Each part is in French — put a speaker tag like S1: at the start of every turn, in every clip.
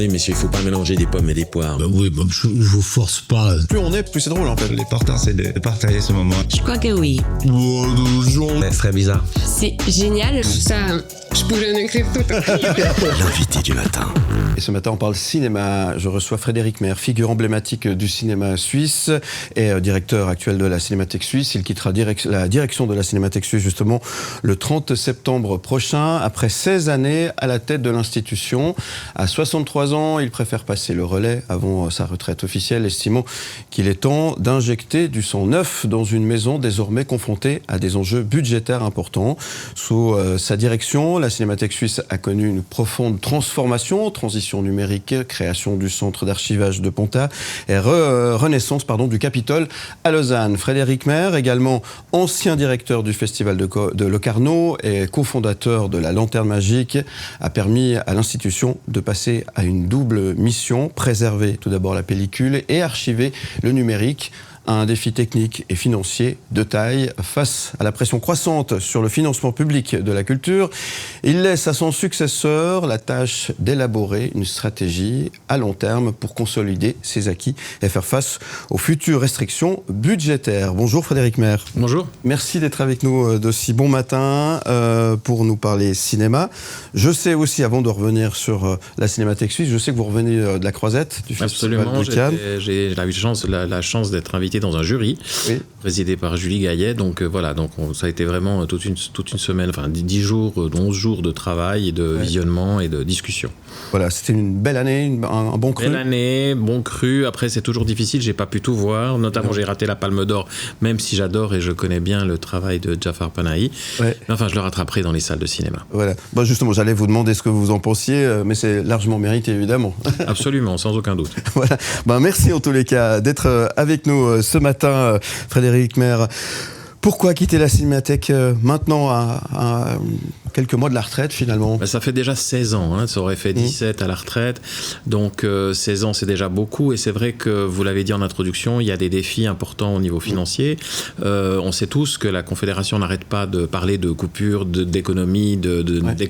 S1: Attendez, messieurs, il faut pas mélanger des pommes et des poires.
S2: Oui, je vous force pas.
S3: Plus on est, plus c'est drôle en fait.
S4: L'important, c'est de partager ce moment.
S5: Je crois que oui.
S1: C'est très bizarre.
S5: C'est génial. Ça, je pourrais en écrire tout.
S1: L'invité du matin.
S3: Et ce matin, on parle cinéma. Je reçois Frédéric Mer, figure emblématique du cinéma suisse et directeur actuel de la Cinémathèque suisse. Il quittera la direction de la Cinémathèque suisse justement le 30 septembre prochain, après 16 années à la tête de l'institution. À 63 ans, il préfère passer le relais avant sa retraite officielle, estimant qu'il est temps d'injecter du sang neuf dans une maison désormais confrontée à des enjeux budgétaires importants. Sous sa direction, la Cinémathèque suisse a connu une profonde transformation, transition numérique, création du centre d'archivage de Ponta et renaissance du Capitole à Lausanne. Frédéric Mer, également ancien directeur du Festival de Locarno et cofondateur de la Lanterne Magique, a permis à l'institution de passer à une double mission, préserver tout d'abord la pellicule et archiver le numérique. Un défi technique et financier de taille face à la pression croissante sur le financement public de la culture. Il laisse à son successeur la tâche d'élaborer une stratégie à long terme pour consolider ses acquis et faire face aux futures restrictions budgétaires. Bonjour Frédéric Mer.
S6: Bonjour.
S3: Merci d'être avec nous de si bon matin pour nous parler cinéma. Je sais aussi, avant de revenir sur la Cinémathèque suisse, je sais que vous revenez de la Croisette, du Festival de Cannes.
S6: J'ai la chance d'être invité dans un jury, présidé par Julie Gaillet. Donc ça a été vraiment toute une semaine, 10 jours, 11 jours de travail et de visionnement et de discussion.
S3: Voilà, c'était une belle année, un bon cru.
S6: Belle année, bon cru. Après, c'est toujours difficile, j'ai pas pu tout voir. Notamment, j'ai raté la Palme d'Or, même si j'adore et je connais bien le travail de Jafar Panahi. Ouais. Mais enfin, je le rattraperai dans les salles de cinéma.
S3: Voilà. Bon, justement, j'allais vous demander ce que vous en pensiez, mais c'est largement mérité, évidemment.
S6: Absolument, sans aucun doute.
S3: Voilà. Merci en tous les cas d'être avec nous ce matin, Frédéric Mer. Pourquoi quitter la Cinémathèque maintenant à quelques mois de la retraite finalement?
S6: Ça fait déjà 16 ans, ça aurait fait 17 à la retraite, donc 16 ans c'est déjà beaucoup, et c'est vrai que vous l'avez dit en introduction, il y a des défis importants au niveau financier. On sait tous que la Confédération n'arrête pas de parler de coupures, d'économies,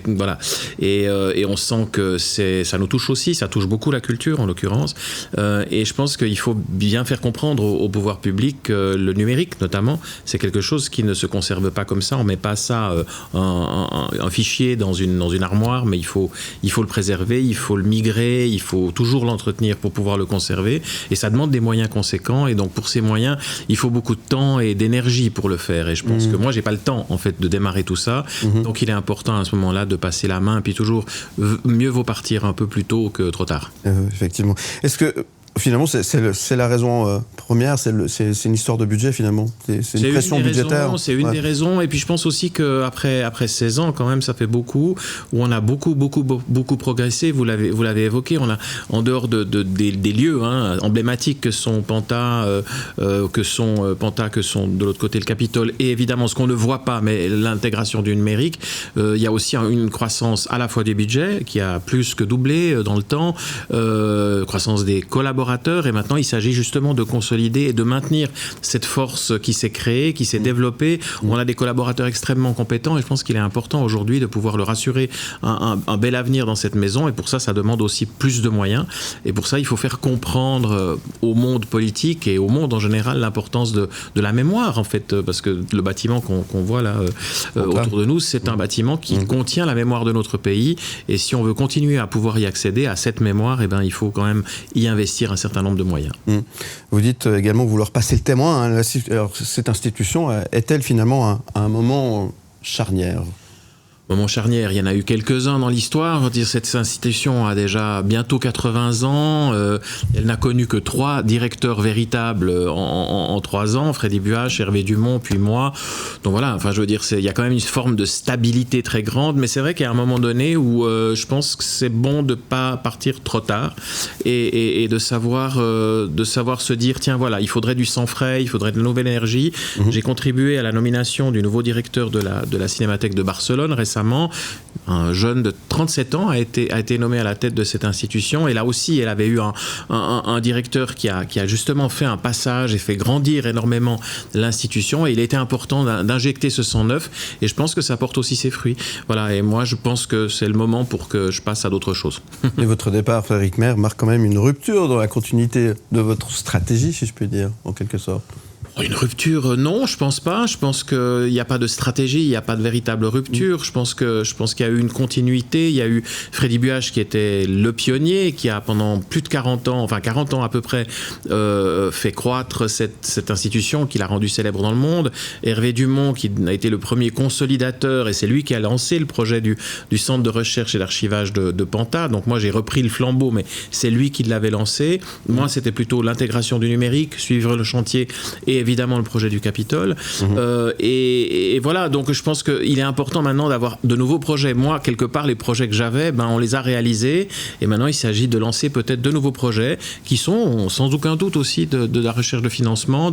S6: voilà, et on sent que ça nous touche aussi, ça touche beaucoup la culture en l'occurrence, et je pense qu'il faut bien faire comprendre au pouvoir public que le numérique notamment, c'est quelque chose qui ne se conserve pas comme ça. On met pas ça un fichier dans une armoire, mais il faut le préserver, il faut le migrer, il faut toujours l'entretenir pour pouvoir le conserver, et ça demande des moyens conséquents, et donc pour ces moyens il faut beaucoup de temps et d'énergie pour le faire, et je pense que moi j'ai pas le temps en fait de démarrer tout ça, donc il est important à ce moment-là de passer la main, et puis toujours mieux vaut partir un peu plus tôt que trop tard.
S3: Effectivement. Est-ce que finalement, c'est la raison première, c'est une histoire de budget finalement. C'est une pression budgétaire.
S6: C'est une des raisons. Et puis je pense aussi qu'après 16 ans, quand même, ça fait beaucoup, où on a beaucoup progressé. Vous l'avez évoqué. On a, en dehors des lieux emblématiques que sont Ponta, que sont de l'autre côté le Capitole, et évidemment ce qu'on ne voit pas, mais l'intégration du numérique. Il y a aussi une croissance à la fois des budgets, qui a plus que doublé dans le temps, croissance des collaborateurs, et maintenant il s'agit justement de consolider et de maintenir cette force qui s'est créée, qui s'est développée. On a des collaborateurs extrêmement compétents, et je pense qu'il est important aujourd'hui de pouvoir leur assurer un bel avenir dans cette maison, et pour ça demande aussi plus de moyens, et pour ça il faut faire comprendre au monde politique et au monde en général l'importance de la mémoire en fait, parce que le bâtiment qu'on voit là autour de nous, c'est un bâtiment qui contient la mémoire de notre pays, et si on veut continuer à pouvoir y accéder à cette mémoire, il faut quand même y investir un certain nombre de moyens.
S3: Vous dites également vouloir passer le témoin. Alors, cette institution est-elle finalement à un moment charnière?
S6: Moment charnière, il y en a eu quelques-uns dans l'histoire. Cette institution a déjà bientôt 80 ans. Elle n'a connu que 3 directeurs véritables en 3 ans. Freddy Buach, Hervé Dumont, puis moi. Donc voilà, il y a quand même une forme de stabilité très grande. Mais c'est vrai qu'il y a un moment donné où je pense que c'est bon de ne pas partir trop tard et de savoir se dire, tiens voilà, il faudrait du sang frais, il faudrait de la nouvelle énergie. J'ai contribué à la nomination du nouveau directeur de la Cinémathèque de Barcelone récemment, récemment, un jeune de 37 ans a été nommé à la tête de cette institution. Et là aussi, elle avait eu un directeur qui a justement fait un passage et fait grandir énormément l'institution. Et il était important d'injecter ce sang neuf. Et je pense que ça porte aussi ses fruits. Voilà. Et moi, je pense que c'est le moment pour que je passe à d'autres choses.
S3: Et votre départ, Frédéric Maire, marque quand même une rupture dans la continuité de votre stratégie, si je puis dire, en quelque sorte.
S6: Une rupture, non, je pense pas. Je pense qu'il n'y a pas de stratégie, il n'y a pas de véritable rupture. Je pense qu'il y a eu une continuité. Il y a eu Freddy Buach qui était le pionnier, qui a pendant plus de 40 ans, enfin 40 ans à peu près, fait croître cette institution, qui l'a rendue célèbre dans le monde. Hervé Dumont qui a été le premier consolidateur, et c'est lui qui a lancé le projet du centre de recherche et d'archivage de Panta. Donc moi j'ai repris le flambeau, mais c'est lui qui l'avait lancé. Moi c'était plutôt l'intégration du numérique, suivre le chantier et évidemment le projet du Capitole. Et voilà, donc je pense qu'il est important maintenant d'avoir de nouveaux projets. Moi, quelque part, les projets que j'avais, on les a réalisés. Et maintenant, il s'agit de lancer peut-être de nouveaux projets qui sont sans aucun doute aussi de la recherche de financement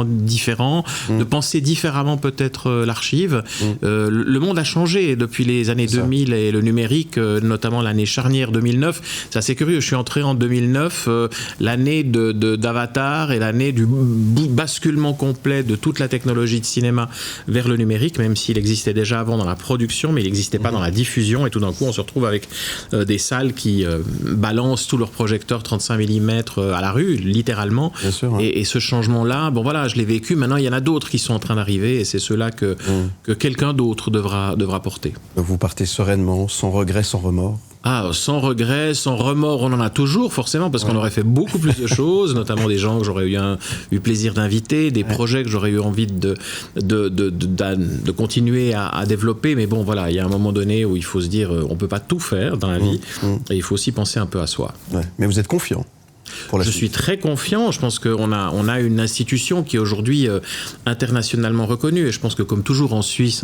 S6: différents, de penser différemment peut-être l'archive. Le monde a changé depuis les années 2000 et le numérique, notamment l'année charnière 2009. C'est assez curieux. Je suis entré en 2009, l'année d'Avatar et l'année du basculement complet de toute la technologie de cinéma vers le numérique, même s'il existait déjà avant dans la production, mais il n'existait pas dans la diffusion. Et tout d'un coup, on se retrouve avec des salles qui balancent tous leurs projecteurs 35 mm à la rue, littéralement. Bien sûr, hein. Et ce changement-là, bon voilà, je l'ai vécu. Maintenant, il y en a d'autres qui sont en train d'arriver, et c'est ceux-là que quelqu'un d'autre devra porter.
S3: Donc vous partez sereinement, sans regret, sans remords?
S6: Sans regret, sans remords, on en a toujours forcément, parce qu'on aurait fait beaucoup plus de choses, notamment des gens que j'aurais eu plaisir d'inviter, des projets que j'aurais eu envie de continuer à développer. Mais bon, voilà, il y a un moment donné où il faut se dire, on peut pas tout faire dans la vie, et il faut aussi penser un peu à soi. Ouais.
S3: Mais vous êtes confiant?
S6: Je suis très confiant. Je pense qu'on a une institution qui est aujourd'hui internationalement reconnue. Et je pense que comme toujours en Suisse,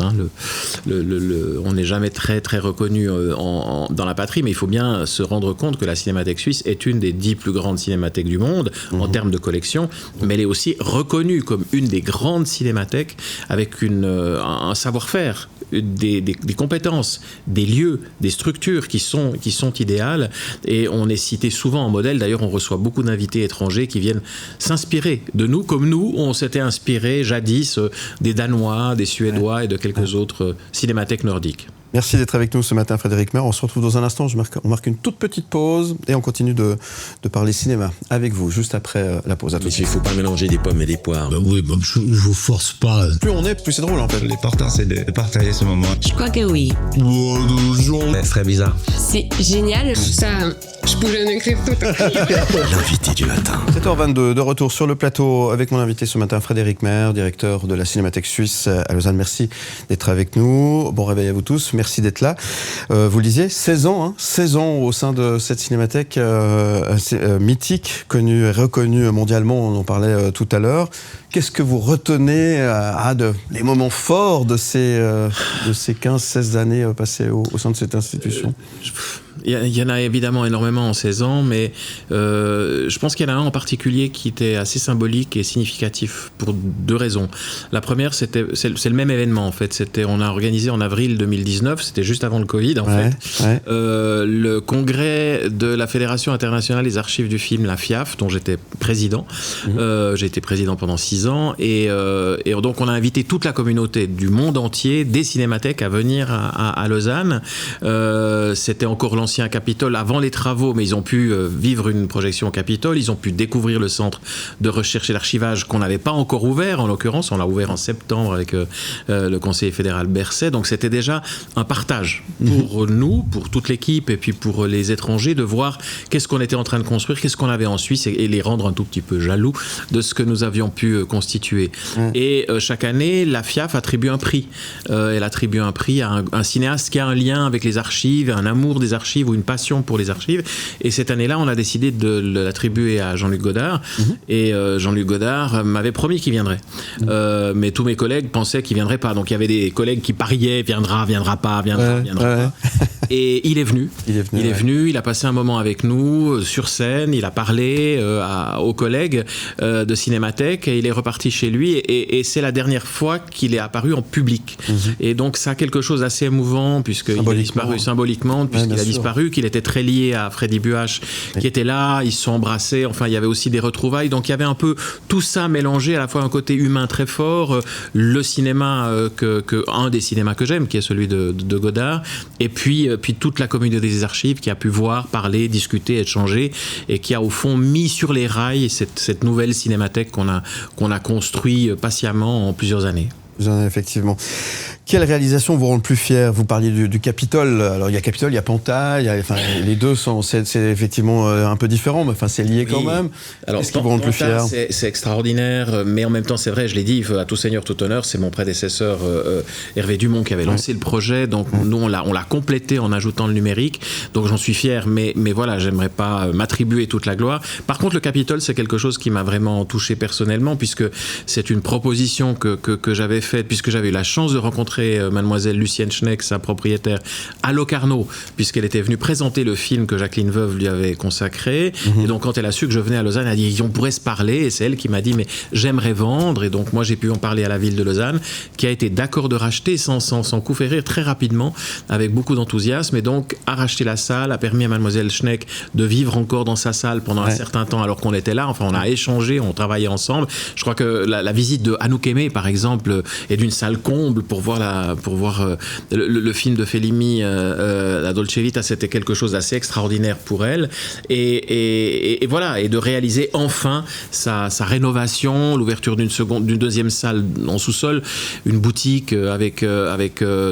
S6: on n'est jamais très très reconnu dans la patrie, mais il faut bien se rendre compte que la Cinémathèque suisse est une des 10 plus grandes cinémathèques du monde en termes de collection, mais elle est aussi reconnue comme une des grandes cinémathèques avec un savoir-faire, des compétences, des lieux, des structures qui sont idéales. Et on est cité souvent en modèle. D'ailleurs, on reçoit beaucoup d'invités étrangers qui viennent s'inspirer de nous, comme nous, on s'était inspiré jadis des Danois, des Suédois et de quelques autres cinémathèques nordiques.
S3: Merci d'être avec nous ce matin, Frédéric Maire. On se retrouve dans un instant. On marque une toute petite pause et on continue de parler cinéma avec vous, juste après la pause. À tout de suite.
S1: Il ne faut pas mélanger des pommes et des poires.
S2: Oui, je vous force pas.
S3: Plus on est, plus c'est drôle en fait.
S4: L'important c'est de partager ce moment.
S5: Je crois que oui.
S1: C'est très bizarre.
S5: C'est génial. Ça, je pourrais en écrire tout.
S1: L'invité du matin.
S3: 7h22, de retour sur le plateau avec mon invité ce matin, Frédéric Maire, directeur de la Cinémathèque suisse à Lausanne. Merci d'être avec nous. Bon réveil à vous tous. Merci d'être là. Vous le disiez, 16 ans au sein de cette cinémathèque mythique, connue et reconnue mondialement, on en parlait tout à l'heure. Qu'est-ce que vous retenez les moments forts de ces 15-16 années passées au sein de cette institution?
S6: Il y en a évidemment énormément en 16 ans, mais je pense qu'il y en a un en particulier qui était assez symbolique et significatif pour deux raisons. La première, c'est le même événement en fait. On a organisé en avril 2019, c'était juste avant le Covid en fait, le congrès de la Fédération internationale des archives du film, la FIAF, dont j'étais président. J'ai été président pendant 6 ans, et donc on a invité toute la communauté du monde entier, des cinémathèques, à venir à Lausanne. C'était encore l'ancien Capitole avant les travaux, mais ils ont pu vivre une projection au Capitole, ils ont pu découvrir le centre de recherche et d'archivage qu'on n'avait pas encore ouvert, en l'occurrence, on l'a ouvert en septembre avec le conseiller fédéral Berset, donc c'était déjà un partage pour nous, pour toute l'équipe et puis pour les étrangers, de voir qu'est-ce qu'on était en train de construire, qu'est-ce qu'on avait en Suisse, et les rendre un tout petit peu jaloux de ce que nous avions pu constituer. Et chaque année, la FIAF attribue un prix. Elle attribue un prix à un cinéaste qui a un lien avec les archives, un amour des archives ou une passion pour les archives. Et cette année-là, on a décidé de l'attribuer à Jean-Luc Godard. Et Jean-Luc Godard m'avait promis qu'il viendrait. Mais tous mes collègues pensaient qu'il viendrait pas. Donc il y avait des collègues qui pariaient, viendra pas. Et il est venu. Il est venu, il a passé un moment avec nous sur scène, il a parlé aux collègues de Cinémathèque et il est reparti chez lui et c'est la dernière fois qu'il est apparu en public. Et donc ça a quelque chose d'assez émouvant puisqu'il a disparu symboliquement, puisqu'il a disparu, qu'il était très lié à Freddy Buach qui était là, ils se sont embrassés, enfin il y avait aussi des retrouvailles, donc il y avait un peu tout ça mélangé, à la fois un côté humain très fort, le cinéma, un des cinémas que j'aime, qui est celui de Godard, et puis toute la communauté des archives qui a pu voir, parler, discuter, échanger, et qui a au fond mis sur les rails cette nouvelle cinémathèque qu'on a construit patiemment en plusieurs années.
S3: Effectivement. Quelle réalisation vous rend le plus fier ? Vous parliez du Capitole. Alors il y a Capitole, il y a Pantin, les deux c'est effectivement un peu différent, mais c'est lié quand même.
S6: Alors
S3: qu'est-ce qui vous rend le plus fier ?
S6: C'est extraordinaire, mais en même temps c'est vrai, je l'ai dit, à tout seigneur, tout honneur, c'est mon prédécesseur Hervé Dumont qui avait lancé le projet, donc nous on l'a complété en ajoutant le numérique, donc j'en suis fier, mais voilà, j'aimerais pas m'attribuer toute la gloire. Par contre le Capitole, c'est quelque chose qui m'a vraiment touché personnellement, puisque c'est une proposition que j'avais faite, puisque j'avais eu la chance de rencontrer mademoiselle Lucienne Schneck, sa propriétaire, à Locarno, puisqu'elle était venue présenter le film que Jacqueline Veuve lui avait consacré. Et donc quand elle a su que je venais à Lausanne, elle a dit on pourrait se parler, et c'est elle qui m'a dit mais j'aimerais vendre, et donc moi j'ai pu en parler à la ville de Lausanne, qui a été d'accord de racheter sans coup férir très rapidement, avec beaucoup d'enthousiasme, et donc a racheté la salle, a permis à mademoiselle Schneck de vivre encore dans sa salle pendant un certain temps alors qu'on était là, enfin on a échangé, on travaillait ensemble. Je crois que la visite de Anouk Aimé par exemple est d'une salle comble pour voir le film de Fellini, la Dolce Vita, c'était quelque chose d'assez extraordinaire pour elle, et voilà, et de réaliser enfin sa rénovation, l'ouverture d'une deuxième salle en sous-sol, une boutique avec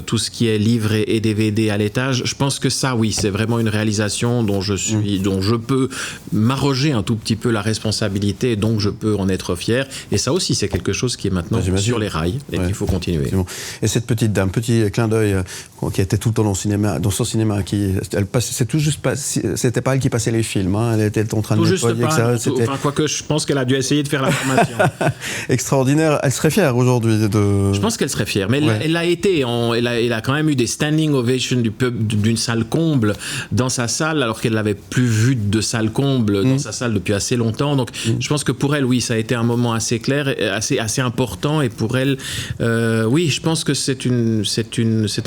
S6: tout ce qui est livres et DVD à l'étage. Je pense que ça, oui, c'est vraiment une réalisation dont je peux m'arroger un tout petit peu la responsabilité, donc je peux en être fier, et ça aussi c'est quelque chose qui est maintenant sur les rails et qu'il faut continuer.
S3: Et cette petite dame, petit clin d'œil, qui était tout le temps dans son cinéma, c'était pas elle qui passait les films, elle était en train de nettoyer ça.
S6: Quoique je pense qu'elle a dû essayer de faire la formation.
S3: Extraordinaire, elle serait fière aujourd'hui de...
S6: Je pense qu'elle serait fière, mais elle l'a été, elle a quand même eu des standing ovations d'une salle comble dans sa salle, alors qu'elle n'avait plus vu de salle comble dans sa salle depuis assez longtemps, donc je pense que pour elle, oui, ça a été un moment assez clair, assez important, et pour elle, oui, je pense que c'est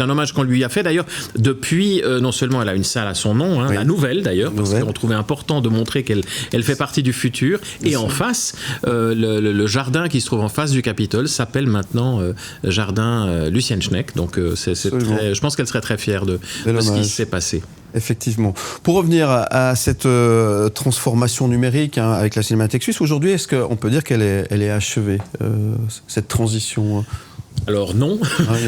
S6: un hommage qu'on lui a fait. D'ailleurs, depuis, non seulement elle a une salle à son nom, la nouvelle d'ailleurs, parce qu'on trouvait important de montrer qu'elle fait partie du futur. Et en face, le jardin qui se trouve en face du Capitole s'appelle maintenant Jardin Lucienne Schneck. Donc, je pense qu'elle serait très fière de ce qui s'est passé.
S3: Effectivement. Pour revenir à cette transformation numérique avec la Cinémathèque suisse, aujourd'hui, est-ce qu'on peut dire qu'elle est achevée, cette transition ?
S6: Alors non,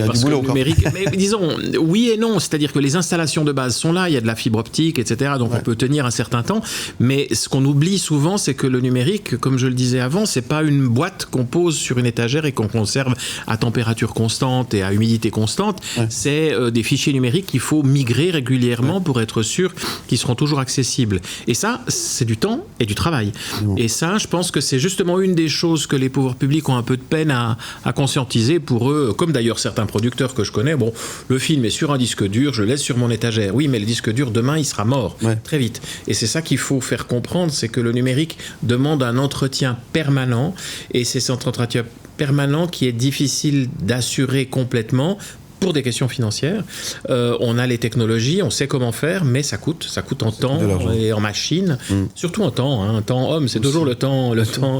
S6: parce que le numérique, mais disons oui et non, c'est-à-dire que les installations de base sont là, il y a de la fibre optique, etc., donc on peut tenir un certain temps, mais ce qu'on oublie souvent, c'est que le numérique, comme je le disais avant, c'est pas une boîte qu'on pose sur une étagère et qu'on conserve à température constante et à humidité constante, c'est des fichiers numériques qu'il faut migrer régulièrement pour être sûr qu'ils seront toujours accessibles. Et ça, c'est du temps et du travail. Et ça, je pense que c'est justement une des choses que les pouvoirs publics ont un peu de peine à conscientiser pour eux, comme d'ailleurs certains producteurs que je connais. Bon, le film est sur un disque dur, je le laisse sur mon étagère. Oui, mais le disque dur, demain, il sera mort, très vite. Et c'est ça qu'il faut faire comprendre, c'est que le numérique demande un entretien permanent, et c'est cet entretien permanent qui est difficile d'assurer complètement, pour des questions financières. On a les technologies, on sait comment faire, mais ça coûte en temps et en machine, surtout en temps, un temps homme, c'est toujours le temps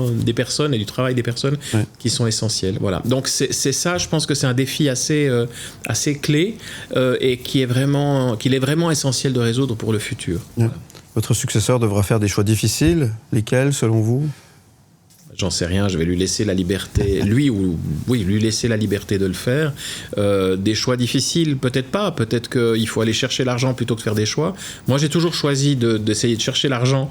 S6: des personnes et du travail des personnes qui sont essentiels. Voilà. Donc c'est ça, je pense que c'est un défi assez clé et qu'il est vraiment essentiel de résoudre pour le futur. Voilà.
S3: Votre successeur devra faire des choix difficiles, lesquels selon vous ?
S6: J'en sais rien, je vais lui laisser la liberté, lui laisser la liberté de le faire. Des choix difficiles, peut-être pas, peut-être qu'il faut aller chercher l'argent plutôt que de faire des choix. Moi, j'ai toujours choisi d'essayer de chercher l'argent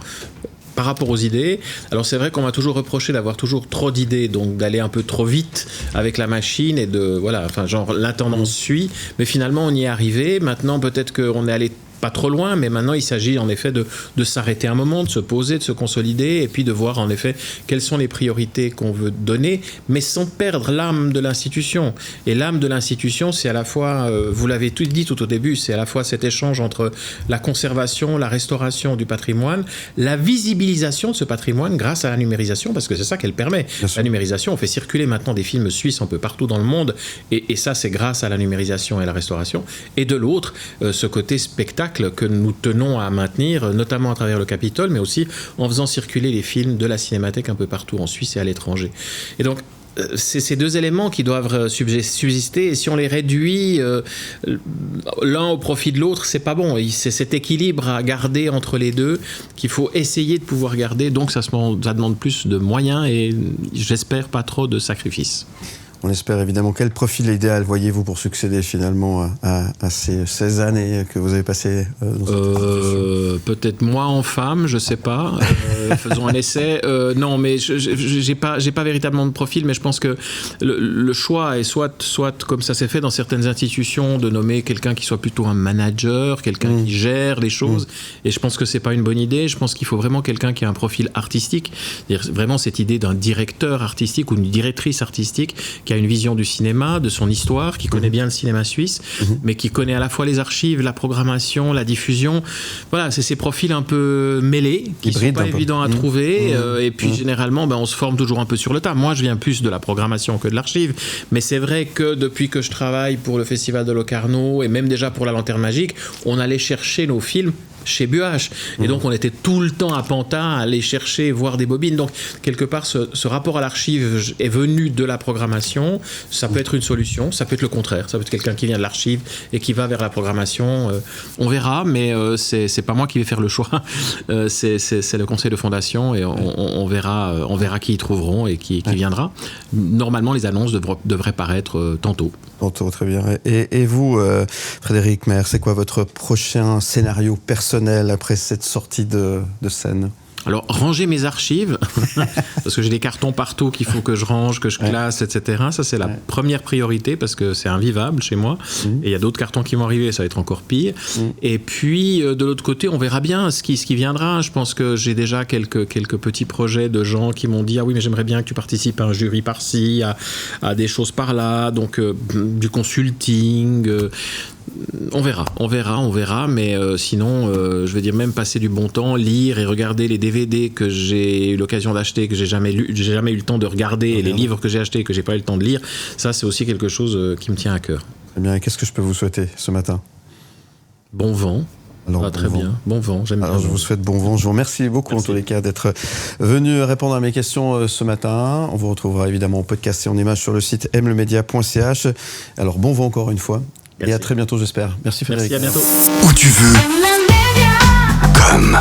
S6: par rapport aux idées. Alors c'est vrai qu'on m'a toujours reproché d'avoir toujours trop d'idées, donc d'aller un peu trop vite avec la machine et la tendance suit, mais finalement on y est arrivé. Maintenant peut-être qu'on est allé pas trop loin, mais maintenant il s'agit en effet de s'arrêter un moment, de se poser, de se consolider, et puis de voir en effet quelles sont les priorités qu'on veut donner, mais sans perdre l'âme de l'institution. Et l'âme de l'institution, c'est à la fois, vous l'avez tout dit tout au début, c'est à la fois cet échange entre la conservation, la restauration du patrimoine, la visibilisation de ce patrimoine grâce à la numérisation, parce que c'est ça qu'elle permet. La numérisation, on fait circuler maintenant des films suisses un peu partout dans le monde, et ça c'est grâce à la numérisation et la restauration. Et de l'autre, ce côté spectacle que nous tenons à maintenir, notamment à travers le Capitole, mais aussi en faisant circuler les films de la Cinémathèque un peu partout en Suisse et à l'étranger. Et donc, c'est ces deux éléments qui doivent subsister, et si on les réduit l'un au profit de l'autre, c'est pas bon. C'est cet équilibre à garder entre les deux qu'il faut essayer de pouvoir garder, donc ça demande plus de moyens et j'espère pas trop de sacrifices.
S3: On espère évidemment. Quel profil idéal voyez-vous pour succéder finalement à ces 16 années que vous avez passées dans cette institution ?
S6: Peut-être moi en femme, je sais pas. Faisons un essai. Non, mais j'ai pas véritablement de profil, mais je pense que le choix est soit comme ça s'est fait dans certaines institutions, de nommer quelqu'un qui soit plutôt un manager, quelqu'un qui gère les choses. Et je pense que c'est pas une bonne idée. Je pense qu'il faut vraiment quelqu'un qui a un profil artistique. C'est-à-dire vraiment cette idée d'un directeur artistique ou une directrice artistique qui a une vision du cinéma, de son histoire, qui connaît bien le cinéma suisse, mais qui connaît à la fois les archives, la programmation, la diffusion. Voilà, c'est ces profils un peu mêlés, qui ne sont pas évidents à trouver. Et puis généralement, on se forme toujours un peu sur le tas. Moi, je viens plus de la programmation que de l'archive. Mais c'est vrai que depuis que je travaille pour le Festival de Locarno, et même déjà pour La Lanterne Magique, on allait chercher nos films chez Buach. Et donc, on était tout le temps à Pantin à aller chercher, voir des bobines. Donc, quelque part, ce rapport à l'archive est venu de la programmation. Ça peut être une solution, ça peut être le contraire. Ça peut être quelqu'un qui vient de l'archive et qui va vers la programmation. On verra, mais c'est pas moi qui vais faire le choix. C'est le conseil de fondation et on verra qui y trouveront et qui viendra. Normalement, les annonces devraient paraître tantôt.
S3: Tantôt, très bien. Et vous, Frédéric Maire, c'est quoi votre prochain scénario personnel après cette sortie de scène ?
S6: Alors, ranger mes archives, parce que j'ai des cartons partout qu'il faut que je range, que je classe, etc. Ça, c'est la première priorité, parce que c'est invivable chez moi. Et il y a d'autres cartons qui vont arriver, ça va être encore pire. Et puis, de l'autre côté, on verra bien ce qui viendra. Je pense que j'ai déjà quelques petits projets de gens qui m'ont dit « Ah oui, mais j'aimerais bien que tu participes à un jury par-ci, à des choses par-là. » Donc, du consulting... On verra, mais sinon, je veux dire, même passer du bon temps, lire et regarder les DVD que j'ai eu l'occasion d'acheter, que j'ai jamais eu le temps de regarder, et les livres que j'ai achetés, que j'ai pas eu le temps de lire, ça, c'est aussi quelque chose qui me tient à cœur.
S3: Très bien, et qu'est-ce que je peux vous souhaiter ce matin ?
S6: Bon vent.
S3: Alors,
S6: très bien, bon vent, j'aime bien.
S3: Alors, je vous souhaite bon vent. Je vous remercie beaucoup, en tous les cas, d'être venu répondre à mes questions ce matin. On vous retrouvera évidemment en podcast et en image sur le site mlemedia.ch. Alors, bon vent encore une fois. Merci. Et à très bientôt, j'espère. Merci Frédéric.
S6: Merci, à bientôt.
S1: Où tu veux. Comme.